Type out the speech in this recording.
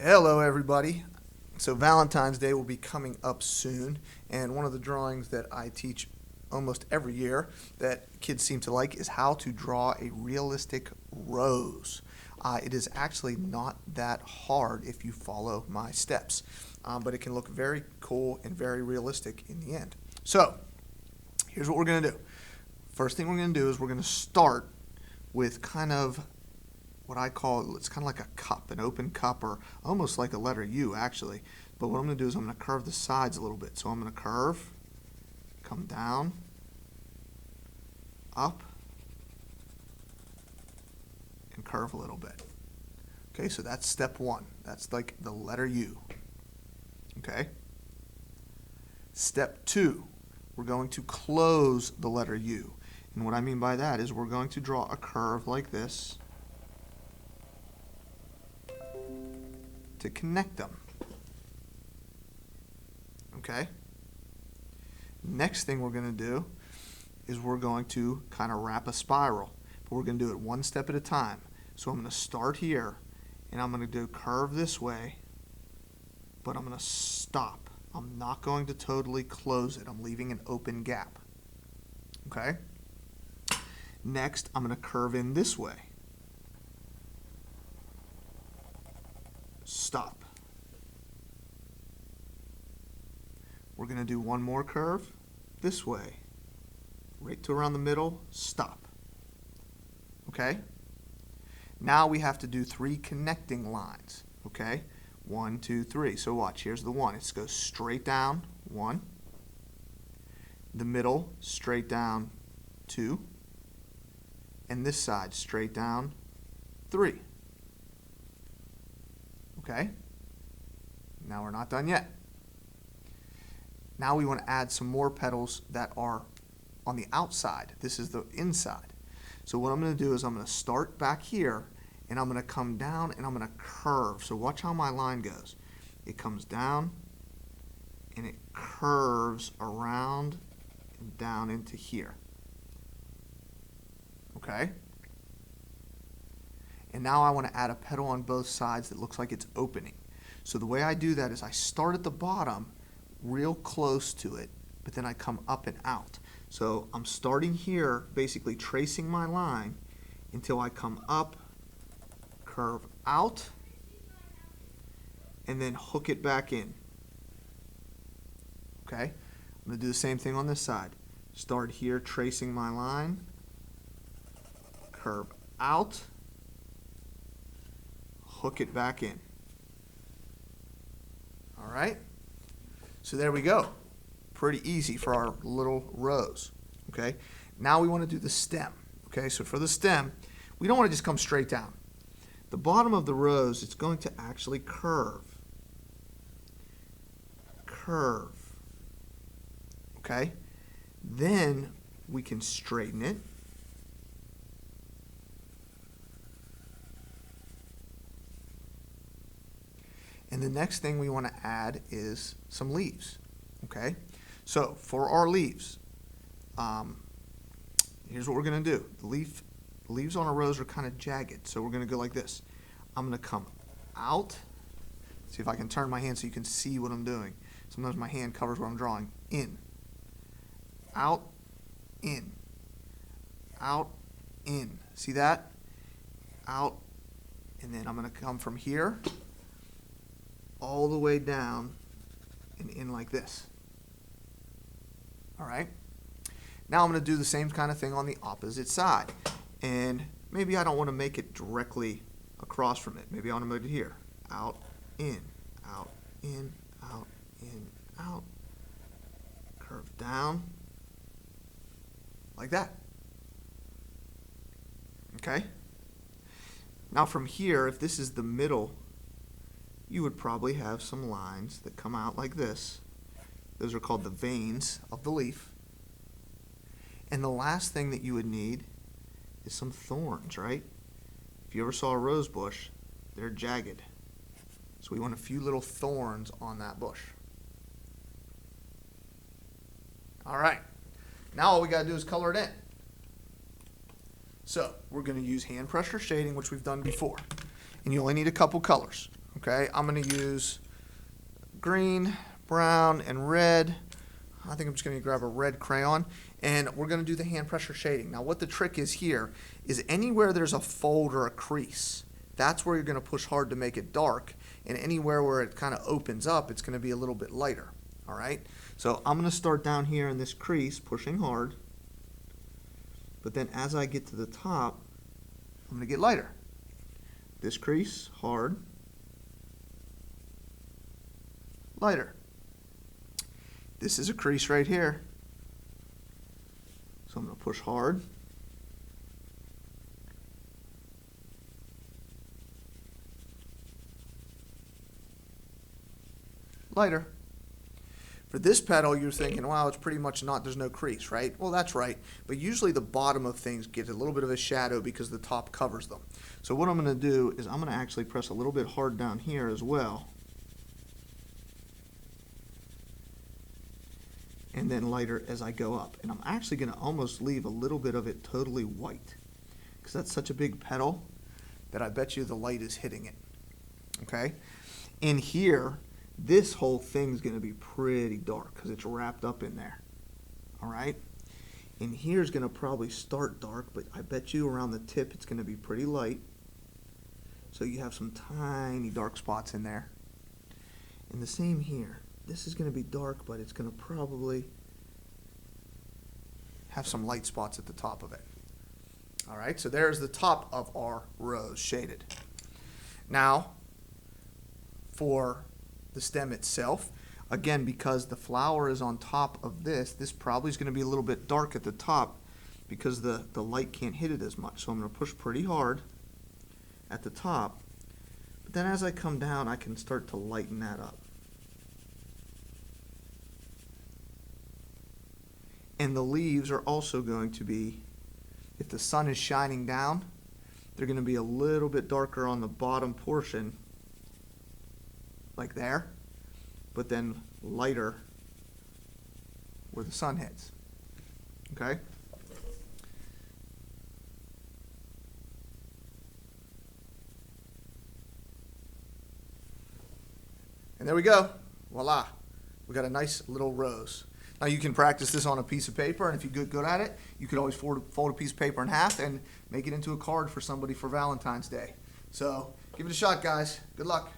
Hello, everybody. So Valentine's Day will be coming up soon, and one of the drawings that I teach almost every year that kids seem to like is how to draw a realistic rose. It is actually not that hard if you follow my steps, but it can look very cool and very realistic in the end. So here's what we're going to do. First thing we're going to do is we're going to start with kind of what I call, it's kind of like a cup, an open cup, or almost like a letter U actually. But what I'm going to do is I'm going to curve the sides a little bit. So I'm going to curve, come down, up, and curve a little bit. Okay, so that's step one. That's like the letter U. Okay. Step two, we're going to close the letter U. And what I mean by that is we're going to draw a curve like this to connect them. Okay? Next thing we're going to do is we're going to kind of wrap a spiral, but we're going to do it one step at a time. So I'm going to start here, and I'm going to do curve this way, but I'm going to stop. I'm not going to totally close it. I'm leaving an open gap. Okay? Next, I'm going to curve in this way. Stop. We're going to do one more curve this way, right to around the middle, stop. Okay? Now we have to do 3 connecting lines. Okay? 1, 2, 3. So watch, here's the one. It goes straight down, 1. The middle, straight down, 2. And this side, straight down, 3. Okay? Now we're not done yet. Now we want to add some more petals that are on the outside. This is the inside. So what I'm going to do is I'm going to start back here, and I'm going to come down, and I'm going to curve. So watch how my line goes. It comes down, and it curves around and down into here. Okay? And now I want to add a petal on both sides that looks like it's opening. So the way I do that is I start at the bottom real close to it, but then I come up and out. So I'm starting here, basically tracing my line until I come up, curve out, and then hook it back in. Okay? I'm going to do the same thing on this side. Start here tracing my line, curve out, hook it back in. All right? So there we go. Pretty easy for our little rose. Okay? Now we want to do the stem. Okay? So for the stem, we don't want to just come straight down. The bottom of the rose, it's going to actually curve. Curve. Okay? Then we can straighten it. And the next thing we want to add is some leaves. Okay? So for our leaves, here's what we're going to do. The leaves on a rose are kind of jagged, so we're going to go like this. I'm going to come out. See if I can turn my hand so you can see what I'm doing. Sometimes my hand covers what I'm drawing. In. Out. In. Out. In. See that? Out. And then I'm going to come from here all the way down and in like this. All right? Now I'm going to do the same kind of thing on the opposite side. And maybe I don't want to make it directly across from it. Maybe I want to move it here. Out, in, out, in, out, in, out. Curve down. Like that. Okay? Now from here, if this is the middle, you would probably have some lines that come out like this. Those are called the veins of the leaf. And the last thing that you would need is some thorns, right? If you ever saw a rose bush, they're jagged. So we want a few little thorns on that bush. All right. Now all we got to do is color it in. So we're going to use hand pressure shading, which we've done before. And you only need a couple colors. Okay, I'm going to use green, brown, and red. I think I'm just going to grab a red crayon, and we're going to do the hand pressure shading. Now, what the trick is here is anywhere there's a fold or a crease, that's where you're going to push hard to make it dark, and anywhere where it kind of opens up, it's going to be a little bit lighter. All right, so I'm going to start down here in this crease, pushing hard, but then as I get to the top, I'm going to get lighter. This crease, hard, lighter. This is a crease right here. So I'm going to push hard. Lighter. For this petal, you're thinking, wow, it's pretty much not, there's no crease, right? Well, that's right. But usually the bottom of things get a little bit of a shadow because the top covers them. So what I'm going to do is I'm going to actually press a little bit hard down here as well. And then lighter as I go up. And I'm actually going to almost leave a little bit of it totally white, because that's such a big petal that I bet you the light is hitting it. Okay? In here, this whole thing's going to be pretty dark because it's wrapped up in there. All right? In here's going to probably start dark, but I bet you around the tip it's going to be pretty light. So you have some tiny dark spots in there. And the same here. This is going to be dark, but it's going to probably have some light spots at the top of it. All right, so there's the top of our rose shaded. Now, for the stem itself, again, because the flower is on top of this, this probably is going to be a little bit dark at the top because the light can't hit it as much. So I'm going to push pretty hard at the top, but then as I come down, I can start to lighten that up. And the leaves are also going to be, if the sun is shining down, they're going to be a little bit darker on the bottom portion, like there, but then lighter where the sun hits. Okay? And there we go. Voila. We got a nice little rose. Now you can practice this on a piece of paper, and if you get good at it, you could always fold a piece of paper in half and make it into a card for somebody for Valentine's Day. So give it a shot, guys. Good luck.